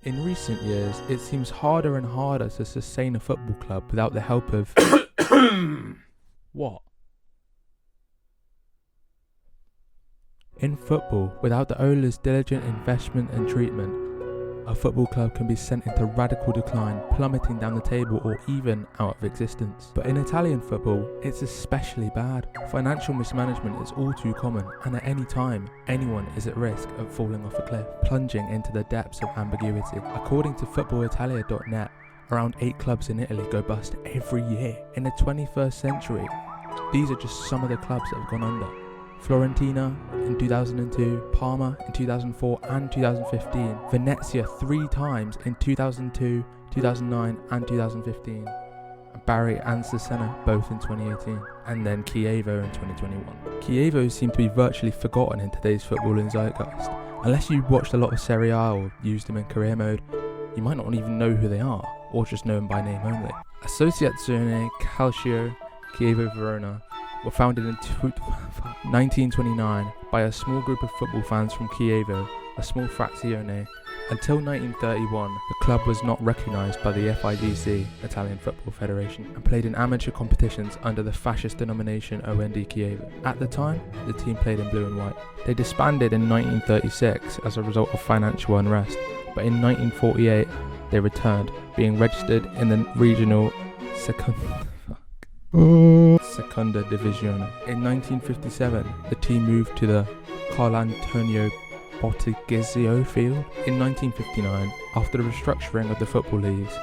In recent years, it seems harder and harder to sustain a football club without the help of... What? In football, without the owner's diligent investment and treatment, a football club can be sent into radical decline, plummeting down the table or even out of existence. But in Italian football, it's especially bad. Financial mismanagement is all too common, and at any time, anyone is at risk of falling off a cliff, plunging into the depths of ambiguity. According to footballitalia.net, around 8 clubs in Italy go bust every year. In the 21st century, these are just some of the clubs that have gone under. Fiorentina in 2002, Parma in 2004 and 2015, Venezia 3 times in 2002, 2009 and 2015, and Bari and Cesena both in 2018, and then Chievo in 2021. Chievo seem to be virtually forgotten in today's footballing zeitgeist. Unless you watched a lot of Serie A or used them in career mode, you might not even know who they are, or just know them by name only. Associazione Calcio Chievo Verona were founded in 1929 by a small group of football fans from Chievo, a small frazione. Until 1931, the club was not recognised by the FIVC, Italian Football Federation, and played in amateur competitions under the fascist denomination OND Chievo. At the time, the team played in blue and white. They disbanded in 1936 as a result of financial unrest, but in 1948 they returned, being registered in the regional Seconda Divisione. In 1957, the team moved to the Carl Antonio Borghesio field. In 1959, after the restructuring of the football leagues,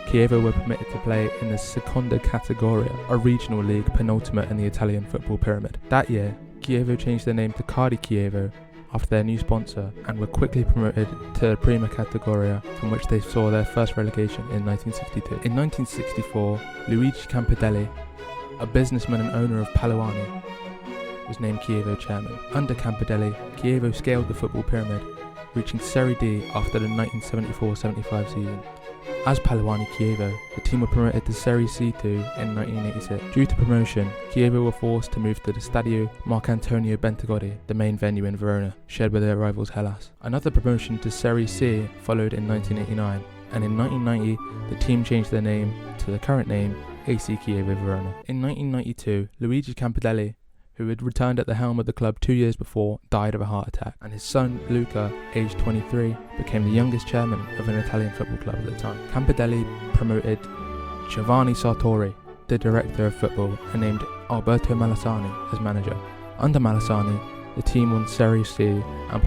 Chievo were permitted to play in the Seconda Categoria, a regional league penultimate in the Italian football pyramid. That year, Chievo changed their name to Cardi Chievo after their new sponsor, and were quickly promoted to Prima Categoria, from which they saw their first relegation in 1962. In 1964, Luigi Campidelli, a businessman and owner of Paluani, was named Chievo chairman. Under Campidelli, Chievo scaled the football pyramid, reaching Serie D after the 1974-75 season. As Paluani Chievo, the team were promoted to Serie C2 in 1986. Due to promotion, Chievo were forced to move to the Stadio Marcantonio Bentegodi, the main venue in Verona, shared with their rivals Hellas. Another promotion to Serie C followed in 1989, and in 1990 the team changed their name to the current name, AC Chievo Verona. In 1992, Luigi Campidelli, who had returned at the helm of the club 2 years before, died of a heart attack, and his son Luca, aged 23, became the youngest chairman of an Italian football club at the time. Campidelli promoted Giovanni Sartori, the director of football, and named Alberto Malassani as manager. Under Malassani, the team won Serie C and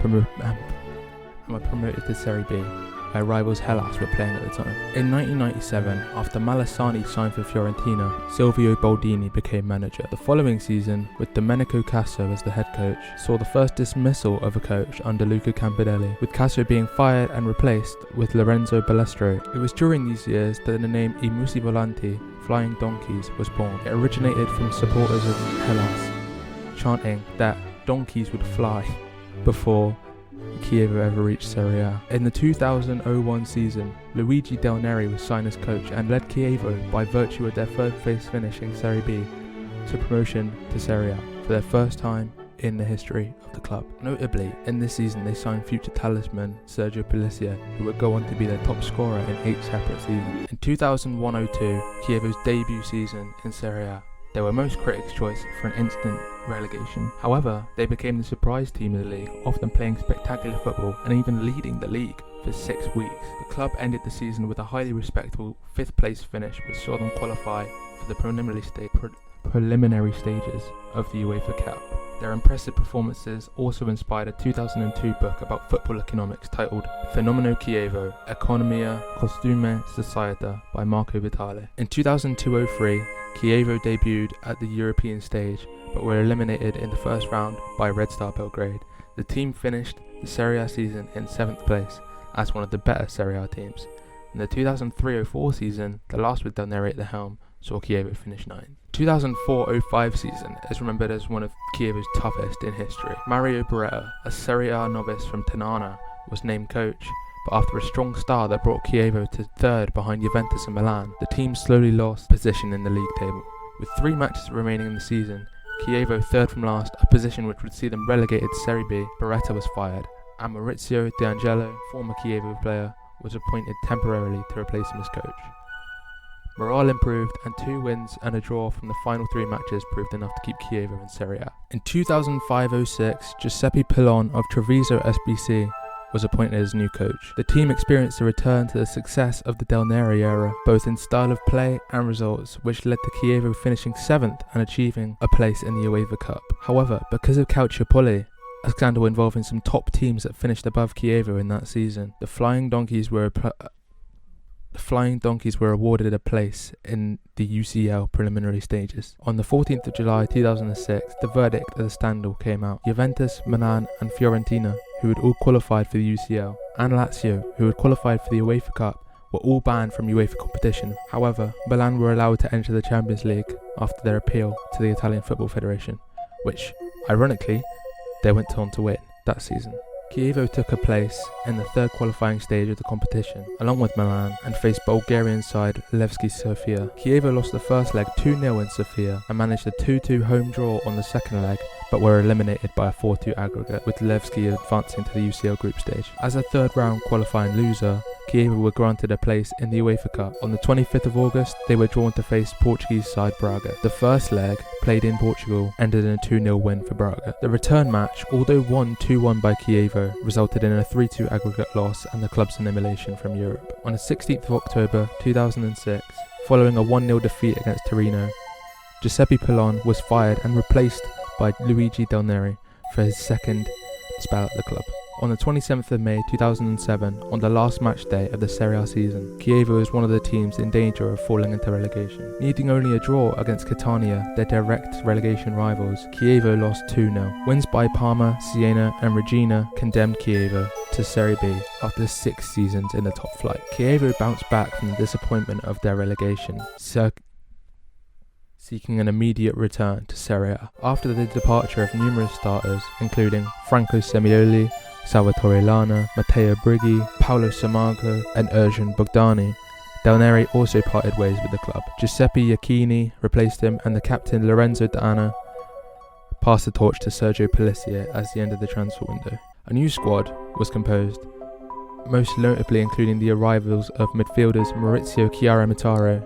were promoted to Serie B, where rivals Hellas were playing at the time. In 1997, after Malassani signed for Fiorentina, Silvio Baldini became manager. The following season, with Domenico Casso as the head coach, saw the first dismissal of a coach under Luca Campidelli, with Casso being fired and replaced with Lorenzo Balestro. It was during these years that the name I Musi Volanti, Flying Donkeys, was born. It originated from supporters of Hellas chanting that donkeys would fly before Chievo ever reached Serie A. In the 2000-01 season, Luigi Del Neri was signed as coach and led Chievo, by virtue of their third place finish in Serie B, to promotion to Serie A for their first time in the history of the club. Notably, in this season they signed future talisman Sergio Pellicia, who would go on to be their top scorer in 8 separate seasons. In 2001-02, Chievo's debut season in Serie A, they were most critics' choice for an instant relegation. However, they became the surprise team of the league, often playing spectacular football and even leading the league for 6 weeks. The club ended the season with a highly respectable 5th place finish, which saw them qualify for the preliminary stages of the UEFA Cup. Their impressive performances also inspired a 2002 book about football economics titled Fenomeno Chievo, Economia, Costume, Societa by Marco Vitale. In 2002-03, Chievo debuted at the European stage, but were eliminated in the first round by Red Star Belgrade. The team finished the Serie A season in 7th place, as one of the better Serie A teams. In the 2003-04 season, the last with Del Neri at the helm, saw Chievo finish 9th. 2004-05 season is remembered as one of Chievo's toughest in history. Mario Beretta, a Serie A novice from Ternana, was named coach, but after a strong start that brought Chievo to 3rd behind Juventus and Milan, the team slowly lost position in the league table. With 3 matches remaining in the season, Chievo 3rd from last, a position which would see them relegated to Serie B, Beretta was fired, and Maurizio De Angelo, former Chievo player, was appointed temporarily to replace him as coach. Morale improved, and 2 wins and a draw from the final 3 matches proved enough to keep Chievo in Serie A. In 2005-06, Giuseppe Pillon of Treviso SBC was appointed as new coach. The team experienced a return to the success of the Del Neri era, both in style of play and results, which led to Chievo finishing 7th and achieving a place in the UEFA Cup. However, because of Calciopoli, a scandal involving some top teams that finished above Chievo in that season, the Flying Donkeys were awarded a place in the UCL preliminary stages. On the 14th of July 2006, the verdict of the scandal came out. Juventus, Milan and Fiorentina, who had all qualified for the UCL, and Lazio, who had qualified for the UEFA Cup, were all banned from UEFA competition. However, Milan were allowed to enter the Champions League after their appeal to the Italian Football Federation, which, ironically, they went on to win that season. Chievo took a place in the 3rd qualifying stage of the competition, along with Milan, and faced Bulgarian side Levski Sofia. Chievo lost the first leg 2-0 in Sofia and managed a 2-2 home draw on the second leg, but were eliminated by a 4-2 aggregate, with Levski advancing to the UCL group stage. As a 3rd round qualifying loser, Chievo were granted a place in the UEFA Cup. On the 25th of August, they were drawn to face Portuguese side Braga. The first leg, played in Portugal, ended in a 2-0 win for Braga. The return match, although won 2-1 by Chievo, resulted in a 3-2 aggregate loss and the club's elimination from Europe. On the 16th of October 2006, following a 1-0 defeat against Torino, Giuseppe Pillon was fired and replaced by Luigi Del Neri for his 2nd spell at the club. On the 27th of May 2007, on the last match day of the Serie A season, Chievo was one of the teams in danger of falling into relegation. Needing only a draw against Catania, their direct relegation rivals, Chievo lost 2-0. Wins by Parma, Siena and Regina condemned Chievo to Serie B after 6 seasons in the top flight. Chievo bounced back from the disappointment of their relegation, seeking an immediate return to Serie A. After the departure of numerous starters, including Franco Semioli, Salvatore Lana, Matteo Brighi, Paolo Samago and Erjan Bogdani, Del Neri also parted ways with the club. Giuseppe Iacchini replaced him, and the captain Lorenzo D'Anna passed the torch to Sergio Pellissier as the end of the transfer window. A new squad was composed, most notably including the arrivals of midfielders Maurizio Chiaramitaro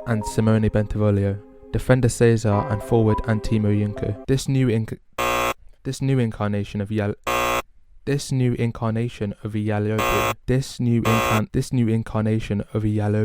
and Simone Bentivoglio, defender Cesar and forward Antimo Junco. This new incarnation of Yellow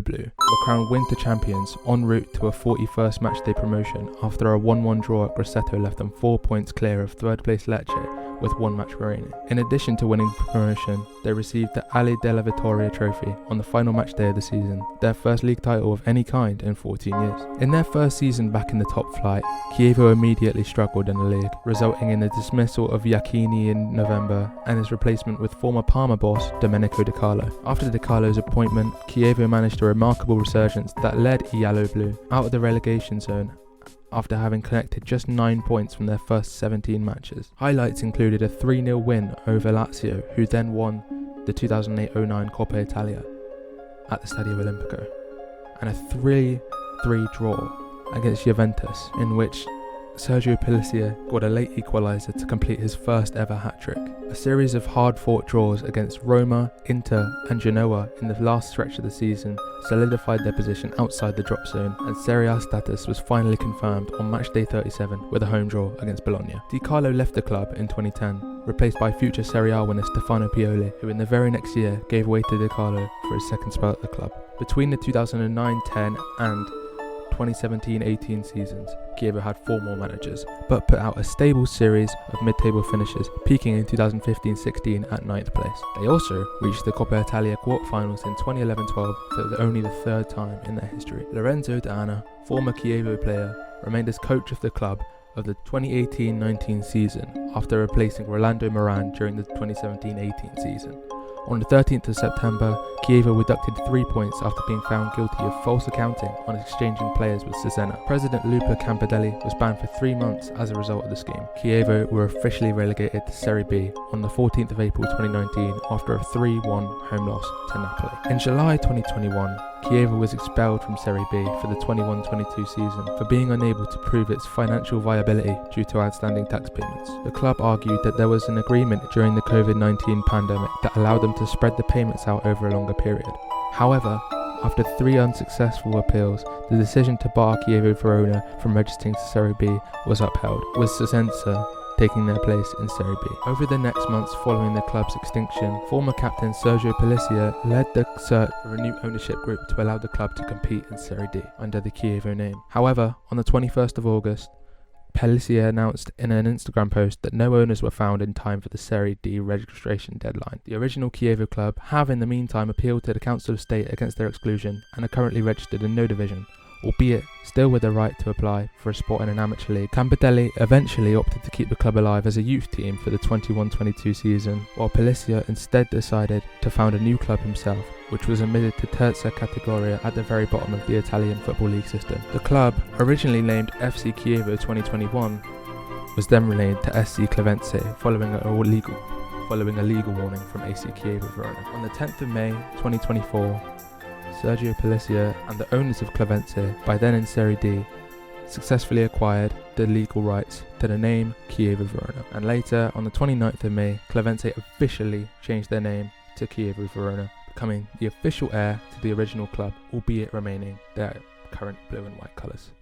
Blue were crowned winter champions en route to a 41st matchday promotion after a 1-1 draw at Grosseto left them 4 points clear of 3rd place Lecce with 1 match remaining. In addition to winning promotion, they received the Ali della Vittoria trophy on the final match day of the season, their first league title of any kind in 14 years. In their first season back in the top flight, Chievo immediately struggled in the league, resulting in the dismissal of Iacchini in November and his replacement with former Parma boss Domenico De Carlo. After De Carlo's appointment, Chievo managed a remarkable resurgence that led Yellow Blue out of the relegation zone after having collected just 9 points from their first 17 matches. Highlights included a 3-0 win over Lazio, who then won the 2008-09 Coppa Italia at the Stadio Olimpico, and a 3-3 draw against Juventus, in which Sergio Pellissier got a late equaliser to complete his first ever hat-trick. A series of hard-fought draws against Roma, Inter and Genoa in the last stretch of the season solidified their position outside the drop zone, and Serie A status was finally confirmed on matchday 37 with a home draw against Bologna. Di Carlo left the club in 2010, replaced by future Serie A winner Stefano Pioli, who in the very next year gave way to Di Carlo for his 2nd spell at the club. Between the 2009-10 and 2017-18 seasons, Chievo had 4 more managers, but put out a stable series of mid-table finishes, peaking in 2015-16 at 9th place. They also reached the Coppa Italia quarterfinals in 2011-12 for only the 3rd time in their history. Lorenzo D'Anna, former Chievo player, remained as coach of the club of the 2018-19 season after replacing Rolando Moran during the 2017-18 season. On the 13th of September, Chievo deducted 3 points after being found guilty of false accounting on exchanging players with Cesena. President Luca Campidelli was banned for 3 months as a result of the scheme. Chievo were officially relegated to Serie B on the 14th of April 2019 after a 3-1 home loss to Napoli. In July 2021, Chievo was expelled from Serie B for the 21-22 season for being unable to prove its financial viability due to outstanding tax payments. The club argued that there was an agreement during the COVID-19 pandemic that allowed them to spread the payments out over a longer period. However, after 3 unsuccessful appeals, the decision to bar Chievo Verona from registering to Serie B was upheld, with Cosenza taking their place in Serie B. Over the next months following the club's extinction, former captain Sergio Pellissier led the search for a new ownership group to allow the club to compete in Serie D under the Chievo name. However, on the 21st of August, Pellissier announced in an Instagram post that no owners were found in time for the Serie D registration deadline. The original Chievo club have in the meantime appealed to the Council of State against their exclusion and are currently registered in no division, albeit still with the right to apply for a spot in an amateur league. Campidelli eventually opted to keep the club alive as a youth team for the 21-22 season, while Pellissier instead decided to found a new club himself, which was admitted to Terza Categoria at the very bottom of the Italian Football League system. The club, originally named FC Chievo 2021, was then renamed to SC Clevenze following a legal warning from AC Chievo Verona. On the 10th of May 2024, Sergio Pellissier and the owners of Clevenze, by then in Serie D, successfully acquired the legal rights to the name Chievo Verona, and later, on the 29th of May, Clevenze officially changed their name to Chievo Verona, becoming the official heir to the original club, albeit remaining their current blue and white colours.